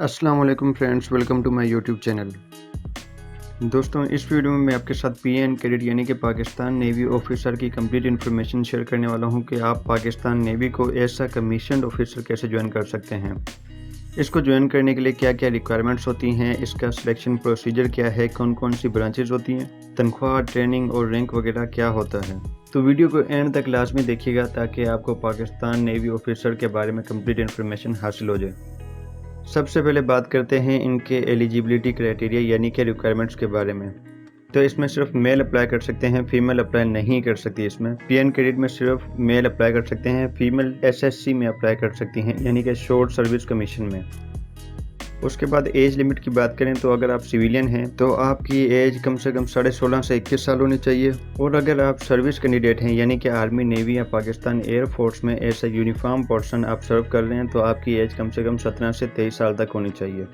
अस्सलाम वालेकुम friends, welcome to my YouTube channel. दोस्तों, इस वीडियो में मैं आपके साथ पीएन कैडेट यानी कि पाकिस्तान नेवी ऑफिसर की कंप्लीट इन्फॉर्मेशन शेयर करने वाला हूं कि आप पाकिस्तान नेवी को एज अ कमीशन्ड ऑफिसर कैसे ज्वाइन कर सकते हैं। इसको ज्वाइन करने के लिए क्या क्या रिक्वायरमेंट्स होती हैं, इसका सिलेक्शन प्रोसीजर क्या है, कौन कौन सी ब्रांचेज होती हैं, तनख्वाह, ट्रेनिंग और रैंक वगैरह क्या होता है। तो वीडियो को एंड तक लाजमी देखिएगा ताकि आपको पाकिस्तान नेवी ऑफिसर के बारे में कंप्लीट इन्फॉर्मेशन हासिल हो जाए। सबसे पहले बात करते हैं इनके एलिजिबिलिटी क्राइटेरिया यानी कि रिक्वायरमेंट्स के बारे में। तो इसमें सिर्फ मेल अप्लाई कर सकते हैं, फीमेल अप्लाई नहीं कर सकती। इसमें पीएन क्रेडिट में सिर्फ मेल अप्लाई कर सकते हैं, फीमेल एसएससी में अप्लाई कर सकती हैं यानी कि शॉर्ट सर्विस कमीशन में। उसके बाद एज लिमिट की बात करें तो अगर आप सिविलियन हैं तो आपकी एज कम से कम 16.5 से 21 साल होनी चाहिए, और अगर आप सर्विस कैंडिडेट हैं यानी कि आर्मी, नेवी या पाकिस्तान एयरफोर्स में एज ए यूनिफॉर्म पर्सन आप सर्व कर रहे हैं तो आपकी एज कम से कम 17 से 23 साल तक होनी चाहिए।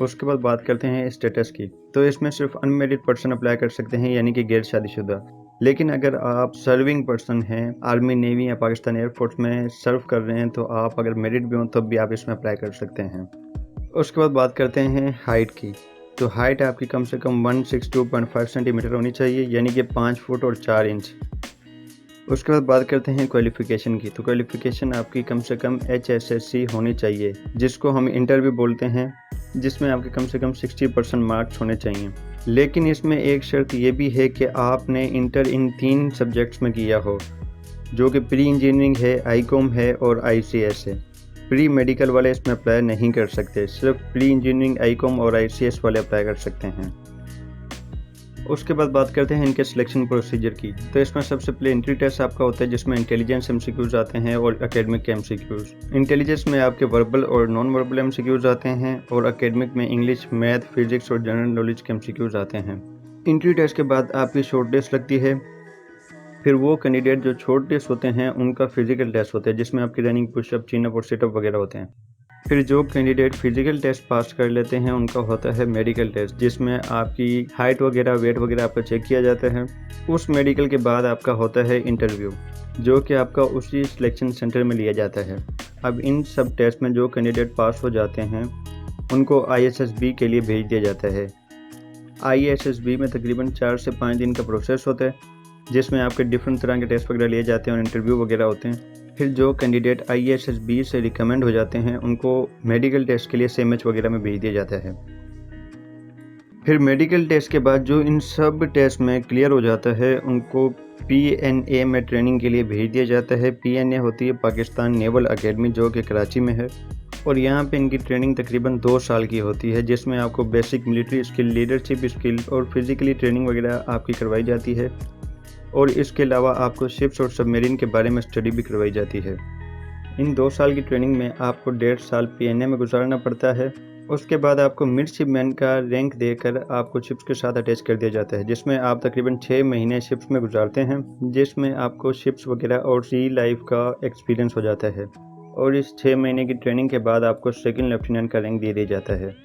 उसके बाद बात करते हैं स्टेटस की। तो इसमें सिर्फ अनमेरिड पर्सन अप्लाई कर सकते हैं यानी कि गैर शादीशुदा। लेकिन अगर आप सर्विंग पर्सन हैं, आर्मी, नेवी या पाकिस्तान एयरफोर्स में सर्व कर रहे हैं तो आप अगर मेरिड भी हों तब भी आप इसमें अप्लाई कर सकते हैं। उसके बाद बात करते हैं हाइट की। तो हाइट आपकी कम से कम 162.5 सेंटीमीटर होनी चाहिए यानी कि 5 फुट और 4 इंच। उसके बाद बात करते हैं क्वालिफ़िकेशन की। तो क्वालिफ़िकेशन आपकी कम से कम HSSC होनी चाहिए, जिसको हम इंटर भी बोलते हैं, जिसमें आपके कम से कम 60% मार्क्स होने चाहिए। लेकिन इसमें एक शर्त ये भी है कि आपने इंटर इन 3 सब्जेक्ट्स में किया हो, जो कि प्री इंजीनियरिंग है, आईकॉम है और ICS है। प्री मेडिकल वाले इसमें अप्लाई नहीं कर सकते, सिर्फ प्री इंजीनियरिंग, आईकॉम और ICS वाले अप्लाई कर सकते हैं। उसके बाद बात करते हैं इनके सिलेक्शन प्रोसीजर की। तो इसमें सबसे पहले एंट्री टेस्ट आपका होता है जिसमें इंटेलिजेंस MCQs आते हैं और एकेडमिक के MCQs। इंटेलिजेंस में आपके वर्बल और नॉन वर्बल MCQs आते हैं और एकेडमिक में इंग्लिश, मैथ, फिजिक्स और जनरल नॉलेज के MCQs आते हैं। एंट्री टेस्ट के बाद आपकी शॉर्ट लिस्ट लगती है। फिर वो कैंडिडेट जो शॉर्ट लिस्ट होते हैं उनका फिजिकल टेस्ट होता है जिसमें आपकी रनिंग, पुशअप, चिनअप और सिटअप वगैरह होते हैं। फिर जो कैंडिडेट फिजिकल टेस्ट पास कर लेते हैं उनका होता है मेडिकल टेस्ट, जिसमें आपकी हाइट वगैरह, वेट वगैरह आपका चेक किया जाता है। उस मेडिकल के बाद आपका होता है इंटरव्यू, जो कि आपका उसी सिलेक्शन सेंटर में लिया जाता है। अब इन सब टेस्ट में जो कैंडिडेट पास हो जाते हैं उनको ISSB के लिए भेज दिया जाता है। ISSB में तकरीबन 4 से 5 दिन का प्रोसेस होता है जिसमें आपके डिफरेंट तरह के टेस्ट वगैरह लिए जाते हैं और इंटरव्यू वगैरह होते हैं। फिर जो कैंडिडेट ISSB से रिकमेंड हो जाते हैं उनको मेडिकल टेस्ट के लिए CMH वगैरह में भेज दिया जाता है। फिर मेडिकल टेस्ट के बाद जो इन सब टेस्ट में क्लियर हो जाता है उनको PNA में ट्रेनिंग के लिए भेज दिया जाता है। PNA होती है पाकिस्तान नेवल अकेडमी, जो कि कराची में है, और यहाँ पे इनकी ट्रेनिंग तकरीबन 2 साल की होती है जिसमें आपको basic military skill, leadership skill और फिजिकली ट्रेनिंग वगैरह आपकी करवाई जाती है, और इसके अलावा आपको शिप्स और सबमरीन के बारे में स्टडी भी करवाई जाती है। इन 2 साल की ट्रेनिंग में आपको 1.5 साल PNA में गुजारना पड़ता है। उसके बाद आपको मिडशिपमैन का रैंक देकर आपको शिप्स के साथ अटैच कर दिया जाता है, जिसमें आप तकरीबन 6 महीने शिप्स में गुजारते हैं, जिसमें आपको शिप्स वगैरह और सी लाइफ का एक्सपीरियंस हो जाता है। और इस 6 महीने की ट्रेनिंग के बाद आपको सेकंड लेफ्टिनेंट का रैंक दे दिया जाता है।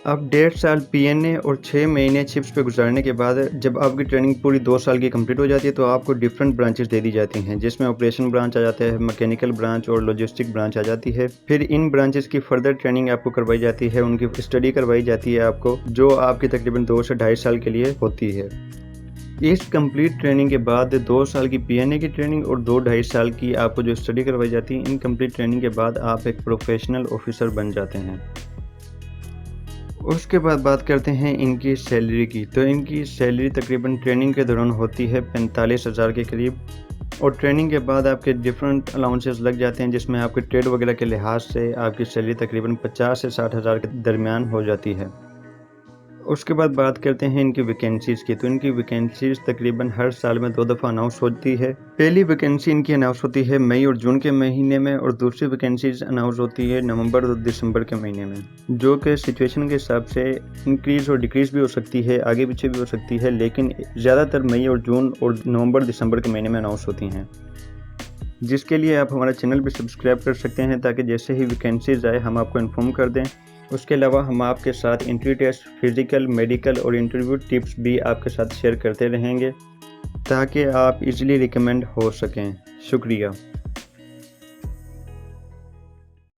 अब 1.5 साल PNA और 6 महीने शिप्स पे गुजारने के बाद जब आपकी ट्रेनिंग पूरी 2 साल की कंप्लीट हो जाती है तो आपको डिफरेंट ब्रांचेस दे दी जाती हैं, जिसमें ऑपरेशन ब्रांच आ जाता है, मैकेनिकल ब्रांच और लॉजिस्टिक ब्रांच आ जाती है। फिर इन ब्रांचेस की फर्दर ट्रेनिंग आपको करवाई जाती है, उनकी स्टडी करवाई जाती है आपको, जो आपकी तकरीबन 2 से 2.5 साल के लिए होती है। इस कंप्लीट ट्रेनिंग के बाद 2 साल की PNA की ट्रेनिंग और 2-2.5 साल की आपको जो स्टडी करवाई जाती है, इन कंप्लीट ट्रेनिंग के बाद आप एक प्रोफेशनल ऑफिसर बन जाते हैं। उसके बाद बात करते हैं इनकी सैलरी की। तो इनकी सैलरी तकरीबन ट्रेनिंग के दौरान होती है 45,000 के करीब, और ट्रेनिंग के बाद आपके डिफरेंट अलाउंसेस लग जाते हैं जिसमें आपके ट्रेड वगैरह के लिहाज से आपकी सैलरी तकरीबन 50 से 60,000 के दरमियान हो जाती है। उसके बाद बात करते हैं इनकी वैकेंसीज़ की। तो इनकी वैकेंसीज़ तकरीबन हर साल में 2 दफ़ा अनाउंस होती है। पहली वैकेंसी इनकी अनाउंस होती है मई और जून के महीने में, और दूसरी वैकेंसीज़ अनाउंस होती है नवंबर और दिसंबर के महीने में, जो कि सिचुएशन के हिसाब से इंक्रीज़ और डिक्रीज़ भी हो सकती है, आगे पीछे भी हो सकती है, लेकिन ज़्यादातर मई और जून और नवंबर दिसंबर के महीने में अनाउंस होती हैं। जिसके लिए आप हमारा चैनल भी सब्सक्राइब कर सकते हैं ताकि जैसे ही वैकेंसीज़ आए हम आपको इन्फॉर्म कर दें। उसके अलावा हम आपके साथ एंट्री टेस्ट, फिज़िकल, मेडिकल और इंटरव्यू टिप्स भी आपके साथ शेयर करते रहेंगे ताकि आप इजीली रिकमेंड हो सकें। शुक्रिया।